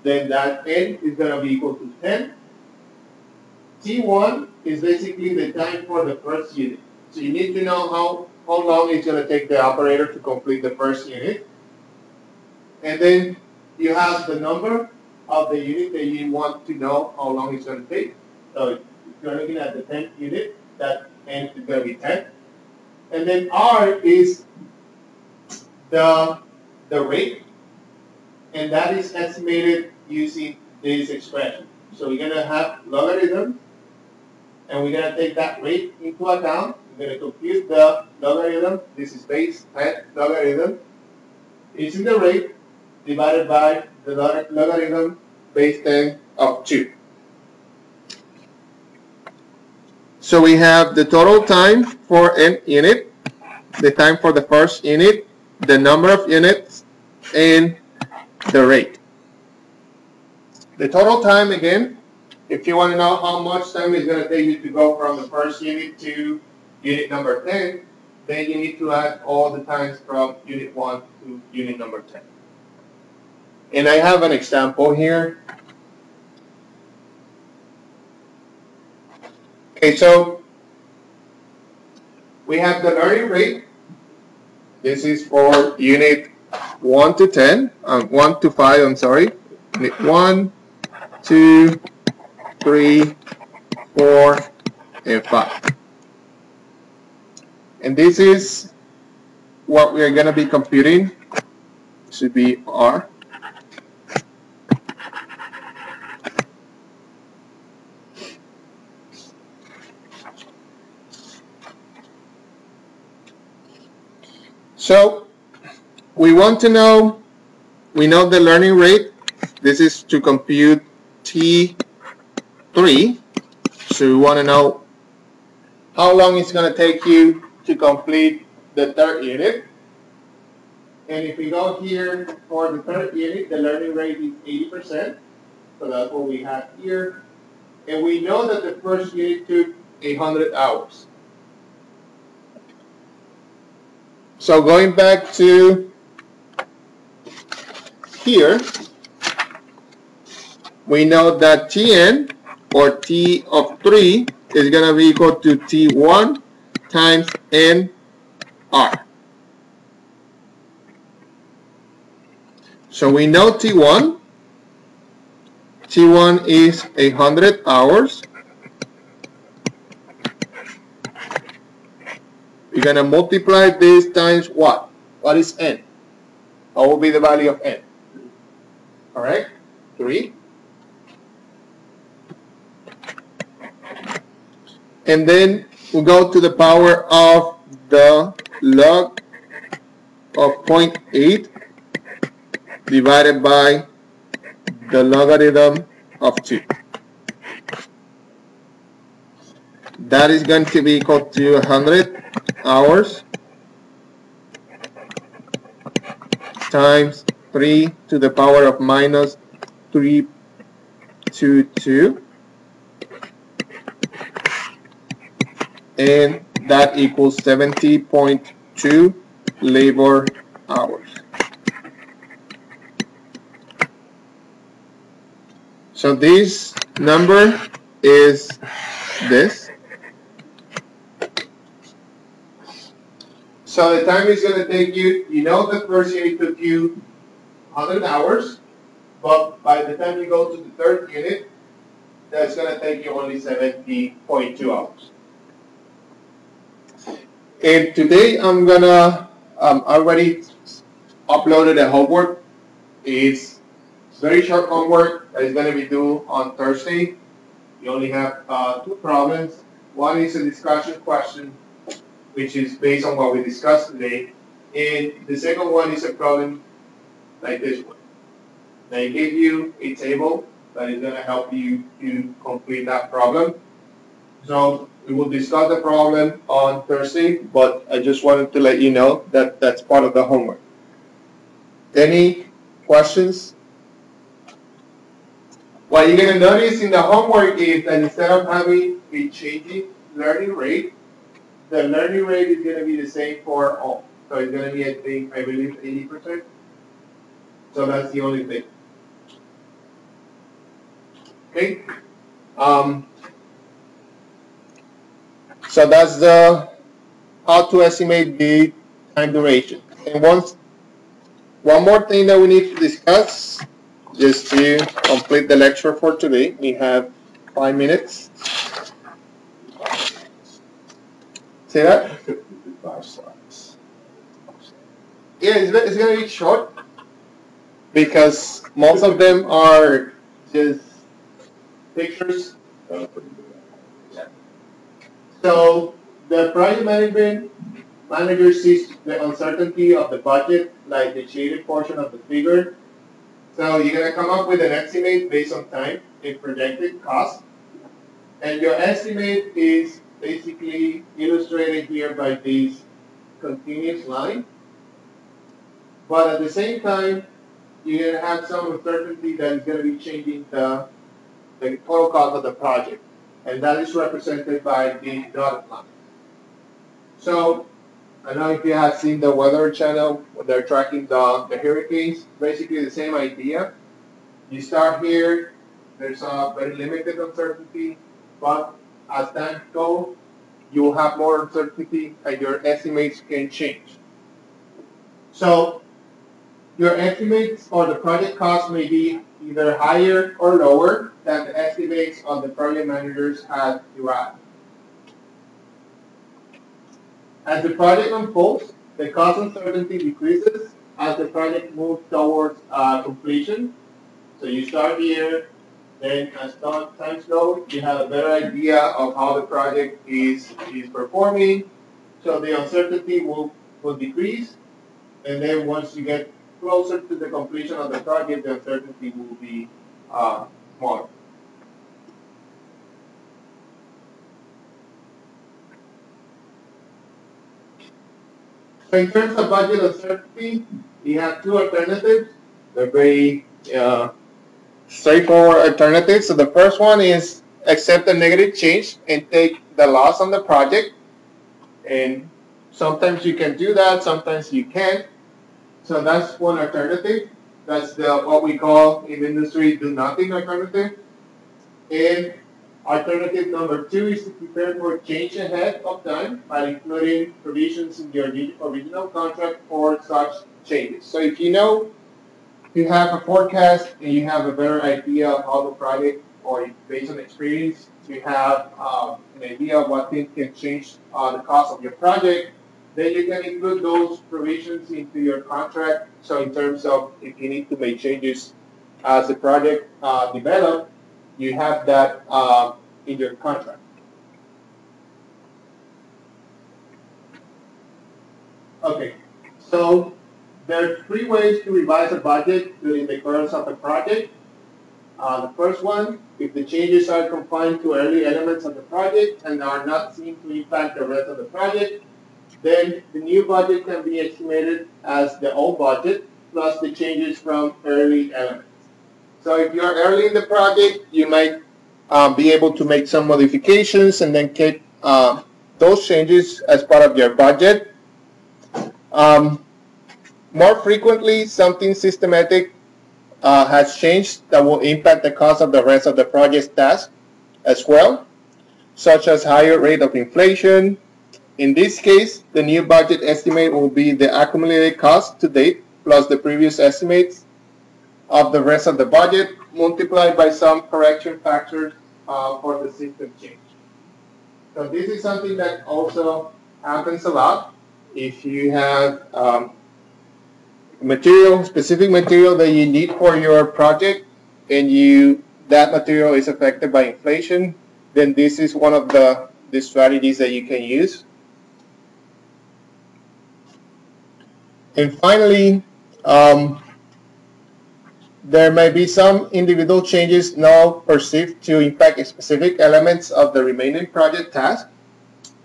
then that n is going to be equal to 10. T1 is basically the time for the first unit. So you need to know how long it's going to take the operator to complete the first unit. And then you have the number of the unit that you want to know how long it's going to take. So if you're looking at the 10th unit, that n is going to be 10. And then R is the rate, and that is estimated using this expression. So we're going to have logarithm and we're going to take that rate into account. We're going to compute the logarithm. This is base 10 logarithm. It's in the rate divided by the logarithm base 10 of 2. So we have the total time for an unit, the time for the first unit, the number of units, and the rate. The total time, again, if you want to know how much time it's going to take you to go from the first unit to unit number 10, then you need to add all the times from unit 1 to unit number 10. And I have an example here. Okay, so we have the learning rate. This is for unit 1 to 10, 1 to 5, I'm sorry. Unit 1, 2, 3, 4, and 5. And this is what we are going to be computing. It should be R. So we want to know, we know the learning rate. This is to compute T3. So we want to know how long it's going to take you to complete the third unit. And if we go here for the third unit, the learning rate is 80%. So that's what we have here. And we know that the first unit took 100 hours. So going back to here, we know that Tn, or T of 3, is going to be equal to T1 times NR. So we know T1. T1 is 100 hours. We're going to multiply this times what? What is N? What will be the value of N? Correct? 3. And then we go to the power of the log of 0.8 divided by the logarithm of 2. That is going to be equal to 100 hours times 3 to the power of minus 322, and that equals 70.2 labor hours. So this number is this. So the time is going to take you, you know the first unit took you 100 hours, but by the time you go to the third unit, that's going to take you only 70.2 hours. And today I'm going to, already uploaded a homework. It's very short homework that is going to be due on Thursday. You only have 2 problems. One is a discussion question, which is based on what we discussed today. And the second one is a problem like this one. They give you a table that is going to help you to complete that problem. So we will discuss the problem on Thursday, but I just wanted to let you know that that's part of the homework. Any questions? What you're going to notice in the homework is that instead of having a changing learning rate, the learning rate is going to be the same for all. So it's going to be, I believe, 80%. So that's the only thing. Okay. So that's the how to estimate the time duration. And one more thing that we need to discuss, just to complete the lecture for today. We have 5 minutes. See that? 55 slides. Yeah, it's going to be short because most of them are just pictures. Pretty good. Yeah. So the project management manager sees the uncertainty of the budget, like the shaded portion of the figure. So you're going to come up with an estimate based on time and projected cost. And your estimate is basically illustrated here by this continuous line. But at the same time, you're going to have some uncertainty that is going to be changing the total cost of the project. And that is represented by the dotted line. So I don't know if you have seen the Weather Channel when they're tracking the hurricanes. Basically the same idea. You start here, there's a very limited uncertainty, but as time goes, you will have more uncertainty and your estimates can change. So your estimates or the project cost may be either higher or lower than the estimates of the project managers had derived. As the project unfolds, the cost uncertainty decreases as the project moves towards completion. So you start here, then as time goes, you have a better idea of how the project is performing. So the uncertainty will decrease, and then once you get closer to the completion of the project, the uncertainty will be smaller. So in terms of budget uncertainty, you have two alternatives. They're very straightforward alternatives. So the first one is accept a negative change and take the loss on the project. And sometimes you can do that, sometimes you can't. So that's one alternative. That's what we call in the industry do nothing alternative. And alternative number two is to prepare for change ahead of time by including provisions in your original contract for such changes. So if you know you have a forecast and you have a better idea of how the project, or based on experience, you have an idea of what things can change the cost of your project, then you can include those provisions into your contract. So in terms of if you need to make changes as the project develops, you have that in your contract. Okay, so there are three ways to revise a budget during the course of a project. The first one, if the changes are confined to early elements of the project and are not seen to impact the rest of the project, then the new budget can be estimated as the old budget plus the changes from early elements. So if you're early in the project, you might be able to make some modifications and then keep those changes as part of your budget. More frequently, something systematic has changed that will impact the cost of the rest of the project's task as well, such as higher rate of inflation. In this case, the new budget estimate will be the accumulated cost to date plus the previous estimates of the rest of the budget multiplied by some correction factors for the system change. So this is something that also happens a lot. If you have specific material that you need for your project, and that material is affected by inflation, then this is one of the strategies that you can use. And finally, there may be some individual changes now perceived to impact specific elements of the remaining project task.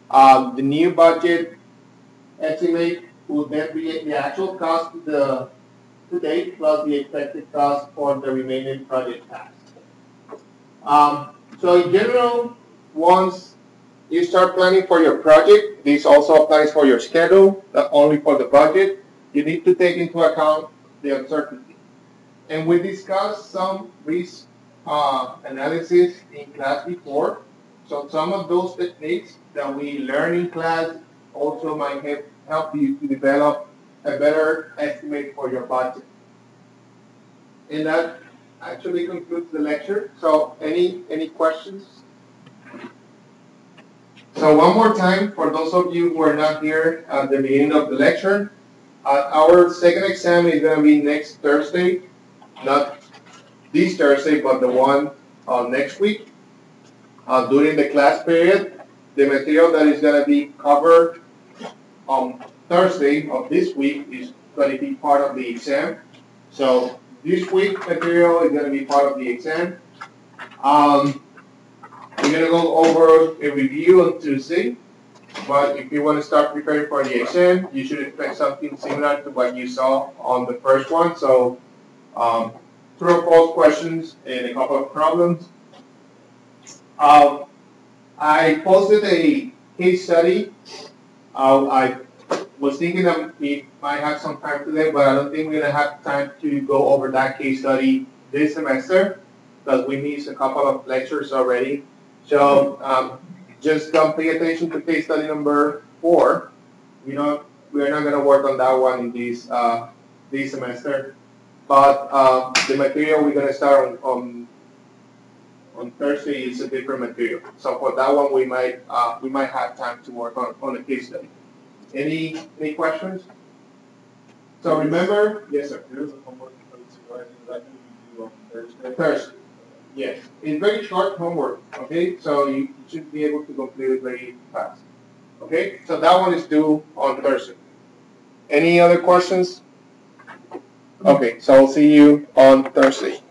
The new budget estimate will then be the actual cost to date plus the expected cost for the remaining project task. So in general, once you start planning for your project, this also applies for your schedule, not only for the budget. You need to take into account the uncertainty. And we discussed some risk analysis in class before. So some of those techniques that we learn in class also might help you to develop a better estimate for your budget. And that actually concludes the lecture. So any questions? So one more time, for those of you who are not here at the beginning of the lecture, our second exam is going to be next Thursday, not this Thursday, but the one next week during the class period. the material that is going to be covered on Thursday of this week is going to be part of the exam. So this week's material is going to be part of the exam. We're going to go over a review on Tuesday, but if you want to start preparing for the exam, you should expect something similar to what you saw on the first one. So true or false questions and a couple of problems. I posted a case study. I was thinking that we might have some time today, but I don't think we're going to have time to go over that case study this semester because we missed a couple of lectures already. So just don't pay attention to case study number 4. We are not going to work on that one in this semester. But the material we're going to start on Thursday is a different material. So for that one, we might have time to work on a case study. Any questions? So remember, yes, sir. There's a homework supervising that you do on Thursday. Thursday. Yes, it's very short homework. Okay, so you should be able to complete it very fast. Okay, so that one is due on Thursday. Any other questions? Okay, so I'll see you on Thursday.